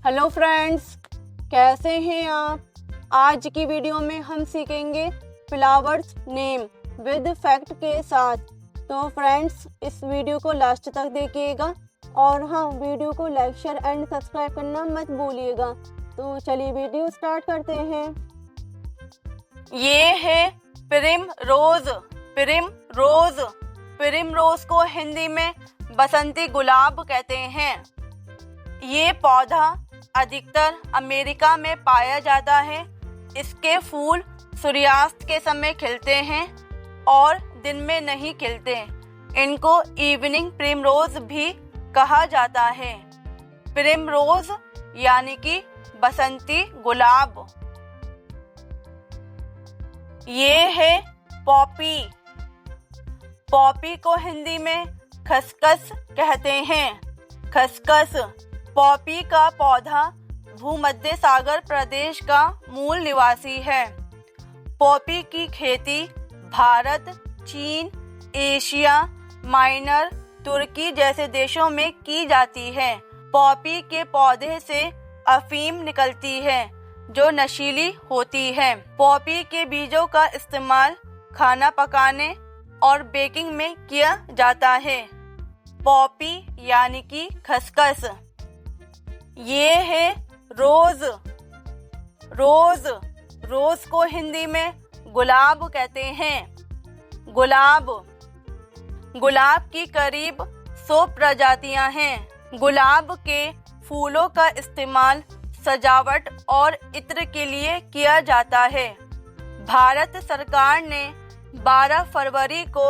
Hello friends, कैसे हैं आप। आज की वीडियो में हम सीखेंगे फ्लावर्स नेम विद फैक्ट के साथ। तो फ्रेंड्स, इस वीडियो को लास्ट तक देखिएगा और हाँ, वीडियो को लाइक शेयर एंड सब्सक्राइब करना मत भूलिएगा। तो चलिए वीडियो स्टार्ट करते हैं। ये है प्रिमरोज। प्रिमरोज को हिंदी में बसंती गुलाब कहते हैं। ये पौधा अधिकतर अमेरिका में पाया जाता है। इसके फूल सूर्यास्त के समय खिलते हैं और दिन में नहीं खिलते। इनको इवनिंग प्रिमरोज भी कहा जाता है। प्रिमरोज यानी कि बसंती गुलाब। ये है पॉपी। पॉपी को हिंदी में खसखस कहते हैं। खसखस पॉपी का पौधा भूमध्य सागर प्रदेश का मूल निवासी है। पॉपी की खेती भारत, चीन, एशिया माइनर, तुर्की जैसे देशों में की जाती है। पॉपी के पौधे से अफीम निकलती है जो नशीली होती है। पॉपी के बीजों का इस्तेमाल खाना पकाने और बेकिंग में किया जाता है। पॉपी यानी कि खसखस। ये है रोज। रोज को हिंदी में गुलाब कहते हैं। गुलाब की करीब 100 प्रजातियां हैं। गुलाब के फूलों का इस्तेमाल सजावट और इत्र के लिए किया जाता है। भारत सरकार ने 12 फरवरी को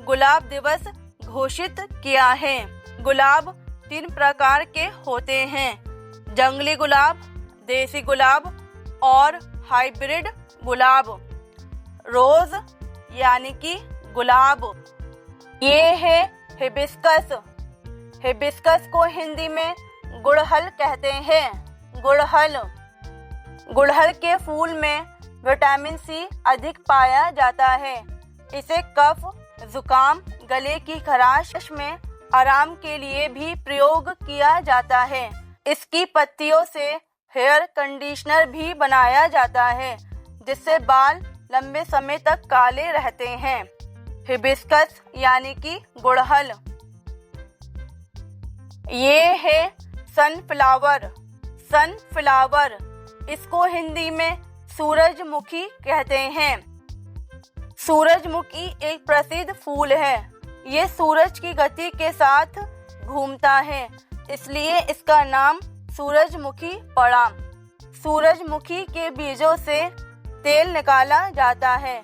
गुलाब दिवस घोषित किया है। गुलाब 3 प्रकार के होते हैं: जंगली गुलाब, देसी गुलाब और हाइब्रिड गुलाब। रोज यानी कि गुलाब। ये है हिबिस्कस। हिबिस्कस को हिंदी में गुड़हल कहते हैं। गुड़हल के फूल में विटामिन सी अधिक पाया जाता है। इसे कफ, जुकाम, गले की खराश में आराम के लिए भी प्रयोग किया जाता है। इसकी पत्तियों से हेयर कंडीशनर भी बनाया जाता है जिससे बाल लंबे समय तक काले रहते हैं। हिबिस्कस यानी कि गुड़हल। ये है सनफ्लावर। इसको हिंदी में सूरजमुखी कहते हैं। सूरजमुखी एक प्रसिद्ध फूल है। ये सूरज की गति के साथ घूमता है, इसलिए इसका नाम सूरजमुखी पड़ा। सूरजमुखी के बीजों से तेल निकाला जाता है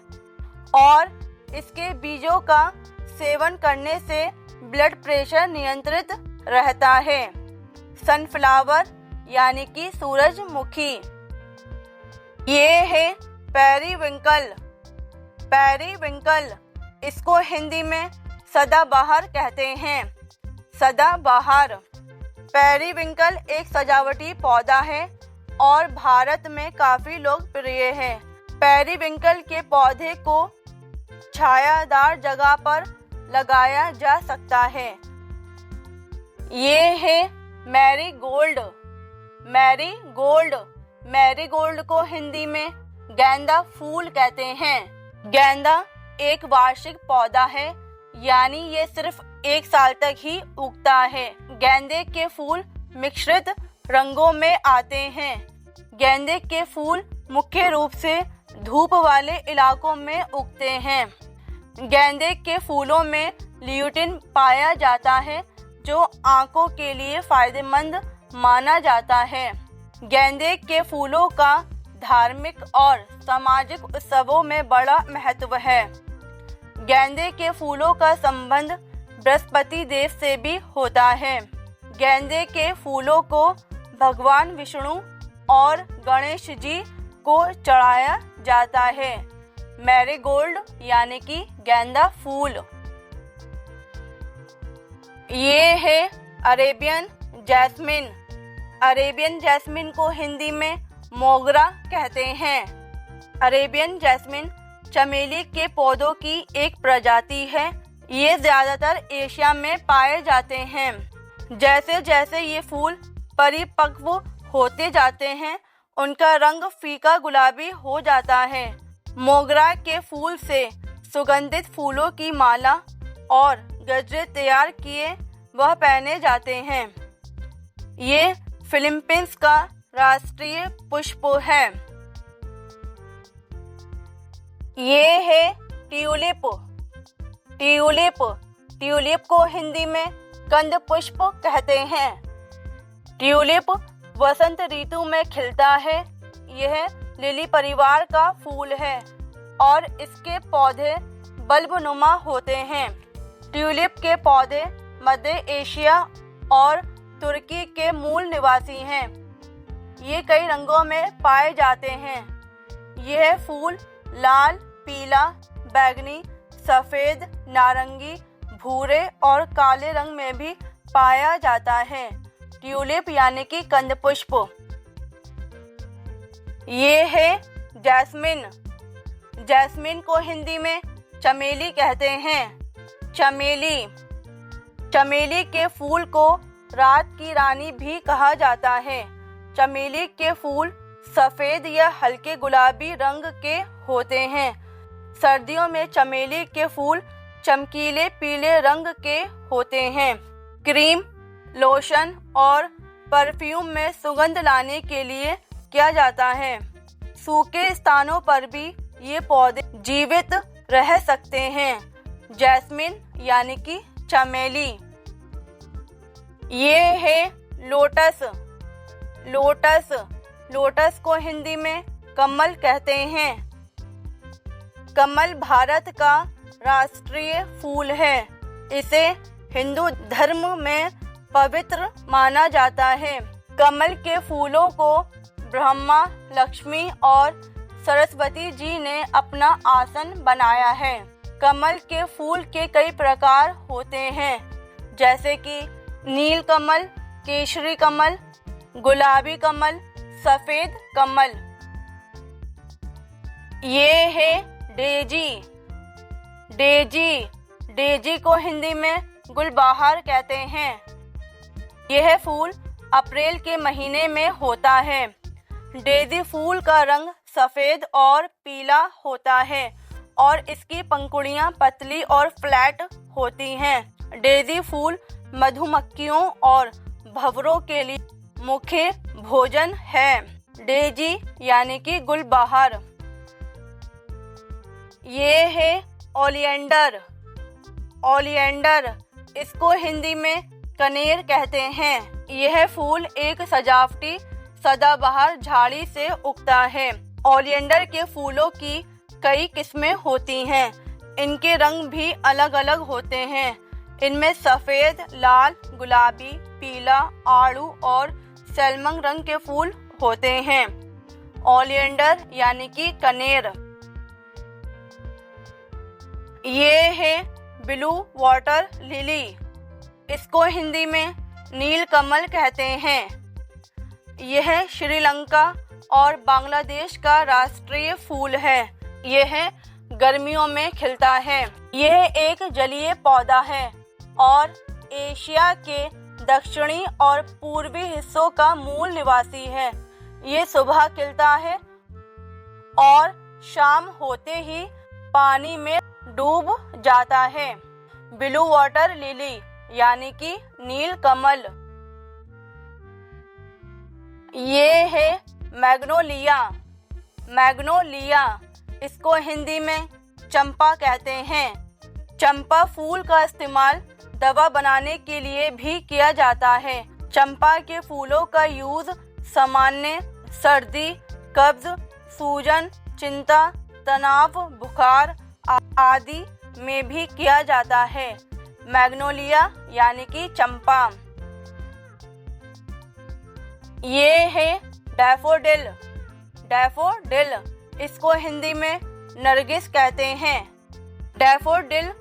और इसके बीजों का सेवन करने से ब्लड प्रेशर नियंत्रित रहता है। सनफ्लावर यानी कि सूरजमुखी। ये है पेरीविंकल। इसको हिंदी में सदाबहार कहते हैं। सदाबहार। पेरीविंकल एक सजावटी पौधा है और भारत में काफी लोकप्रिय है। पेरीविंकल के पौधे को छायादार जगह पर लगाया जा सकता है। ये है मैरीगोल्ड को हिंदी में गेंदा फूल कहते हैं। गेंदा एक वार्षिक पौधा है, यानी ये सिर्फ 1 साल तक ही उगता है। गेंदे के फूल मिश्रित रंगों में आते हैं। गेंदे के फूल मुख्य रूप से धूप वाले इलाकों में उगते हैं। गेंदे के फूलों में ल्यूटिन पाया जाता है जो आंखों के लिए फायदेमंद माना जाता है। गेंदे के फूलों का धार्मिक और सामाजिक उत्सवों में बड़ा महत्व है। गेंदे के फूलों का संबंध बृहस्पति देव से भी होता है। गेंदे के फूलों को भगवान विष्णु और गणेश जी को चढ़ाया जाता है। मैरीगोल्ड यानी कि गेंदा फूल। ये है अरेबियन जैस्मिन को हिंदी में मोगरा कहते हैं। अरेबियन जैस्मिन चमेली के पौधों की एक प्रजाति है। ये ज्यादातर एशिया में पाए जाते हैं। जैसे जैसे ये फूल परिपक्व होते जाते हैं उनका रंग फीका गुलाबी हो जाता है। मोगरा के फूल से सुगंधित फूलों की माला और गजरे तैयार किए वह पहने जाते हैं। ये फिलीपींस का राष्ट्रीय पुष्प है। ये है ट्यूलिप। ट्यूलिप ट्यूलिप को हिंदी में कंद पुष्प कहते हैं। ट्यूलिप वसंत ऋतु में खिलता है। यह लिली परिवार का फूल है और इसके पौधे बल्बनुमा होते हैं। ट्यूलिप के पौधे मध्य एशिया और तुर्की के मूल निवासी हैं। ये कई रंगों में पाए जाते हैं। यह फूल लाल, पीला, बैंगनी, सफेद, नारंगी, भूरे और काले रंग में भी पाया जाता है। ट्यूलिप यानी कि कंद पुष्प। ये है जैस्मिन। जैस्मिन को हिंदी में चमेली कहते हैं। चमेली चमेली के फूल को रात की रानी भी कहा जाता है। चमेली के फूल सफेद या हल्के गुलाबी रंग के होते हैं। सर्दियों में चमेली के फूल चमकीले पीले रंग के होते हैं। क्रीम, लोशन और परफ्यूम में सुगंध लाने के लिए किया जाता है। सूखे स्थानों पर भी ये पौधे जीवित रह सकते हैं। जैस्मिन यानी कि चमेली। ये है लोटस। लोटस लोटस को हिंदी में कमल कहते हैं। कमल भारत का राष्ट्रीय फूल है। इसे हिंदू धर्म में पवित्र माना जाता है। कमल के फूलों को ब्रह्मा, लक्ष्मी और सरस्वती जी ने अपना आसन बनाया है। कमल के फूल के कई प्रकार होते हैं, जैसे कि नील कमल, केसरी कमल, गुलाबी कमल, सफेद कमल। ये है डेजी। डेजी डेजी को हिंदी में गुलबहार कहते हैं। यह फूल अप्रैल के महीने में होता है। डेजी फूल का रंग सफेद और पीला होता है और इसकी पंखुड़ियां पतली और फ्लैट होती हैं। डेजी फूल मधुमक्खियों और भंवरों के लिए मुख्य भोजन है। डेजी यानी कि गुलबहार। ये है ओलियंडर। ओलियंडर इसको हिंदी में कनेर कहते हैं। यह फूल एक सजावटी सदाबहार झाड़ी से उगता है। ओलियंडर के फूलों की कई किस्में होती हैं। इनके रंग भी अलग अलग होते हैं। इनमें सफेद, लाल, गुलाबी, पीला, आड़ू और सैलमन रंग के फूल होते हैं। ओलियंडर यानी कि कनेर। ये है ब्लू वाटर लिली। इसको हिंदी में नील कमल कहते हैं। यह श्रीलंका और बांग्लादेश का राष्ट्रीय फूल है। यह गर्मियों में खिलता है। यह एक जलीय पौधा है और एशिया के दक्षिणी और पूर्वी हिस्सों का मूल निवासी है। ये सुबह खिलता है और शाम होते ही पानी में डूब जाता है। ब्लू वाटर लिली यानी कि नील कमल। ये है मैग्नोलिया। मैग्नोलिया इसको हिंदी में चंपा कहते हैं। चंपा फूल का इस्तेमाल दवा बनाने के लिए भी किया जाता है। चंपा के फूलों का यूज सामान्य सर्दी, कब्ज, सूजन, चिंता, तनाव, बुखार आदि में भी किया जाता है। मैग्नोलिया यानी कि चंपा। ये है डैफोडिल। डैफोडिल इसको हिंदी में नरगिस कहते हैं। डैफोडिल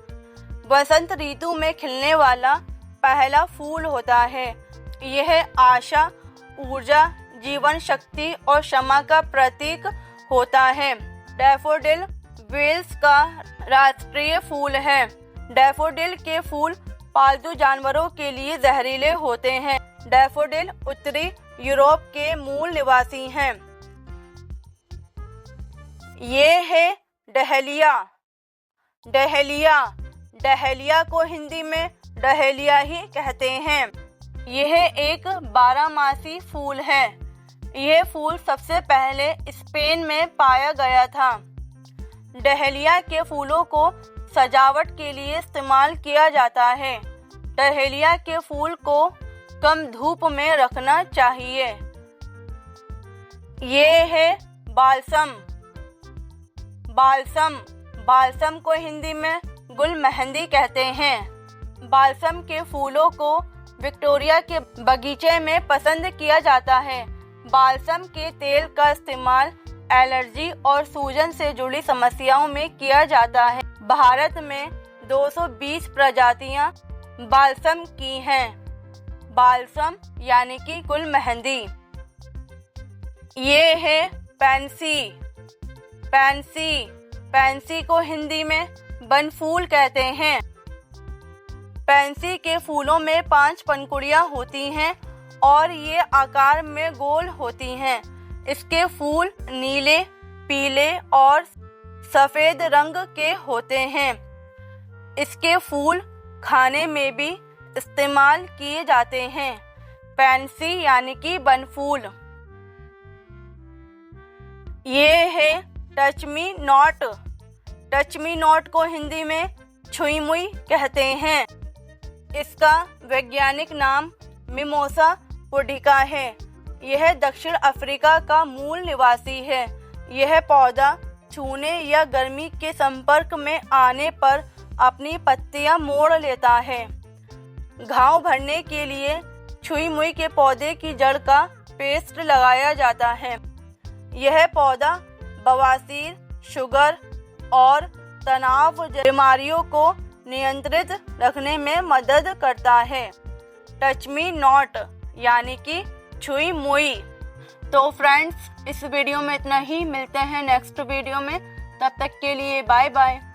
वसंत ऋतु में खिलने वाला पहला फूल होता है। यह आशा, ऊर्जा, जीवन शक्ति और क्षमा का प्रतीक होता है। डैफोडिल वेल्स का राष्ट्रीय फूल है। डैफोडिल के फूल पालतू जानवरों के लिए जहरीले होते हैं। डैफोडिल उत्तरी यूरोप के मूल निवासी हैं। ये है डहेलिया। डहेलिया, डहेलिया को हिंदी में डहेलिया ही कहते हैं। यह एक बारहमासी फूल है। यह फूल सबसे पहले स्पेन में पाया गया था। डहेलिया के फूलों को सजावट के लिए इस्तेमाल किया जाता है। डहेलिया के फूल को कम धूप में रखना चाहिए। ये है बाल्सम। बाल्सम, बाल्सम को हिंदी में गुलमेहंदी कहते हैं। बाल्सम के फूलों को विक्टोरिया के बगीचे में पसंद किया जाता है। बाल्सम के तेल का इस्तेमाल एलर्जी और सूजन से जुड़ी समस्याओं में किया जाता है। भारत में 220 प्रजातियां बाल्सम की हैं। बाल्सम यानी कि गुलमेहंदी। ये है पैंसी। पैंसी, पैंसी को हिंदी में बनफूल कहते हैं। पैंसी के फूलों में 5 पंखुड़ियां होती हैं और ये आकार में गोल होती हैं। इसके फूल नीले, पीले और सफेद रंग के होते हैं। इसके फूल खाने में भी इस्तेमाल किए जाते हैं। पैंसी यानी कि बनफूल। ये है touch me not. Touch me not को हिंदी में छुई मुई कहते हैं। इसका वैज्ञानिक नाम मिमोसा पुडिका है। यह दक्षिण अफ्रीका का मूल निवासी है। यह पौधा छूने या गर्मी के संपर्क में आने पर अपनी पत्तियां मोड़ लेता है। घाव भरने के लिए छुई मुई के पौधे की जड़ का पेस्ट लगाया जाता है। यह पौधा बवासीर, शुगर और तनाव बीमारियों को नियंत्रित रखने में मदद करता है। टच मी नॉट यानी कि छुई मुई। तो फ्रेंड्स, इस वीडियो में इतना ही। मिलते हैं नेक्स्ट वीडियो में। तब तक के लिए बाय बाय।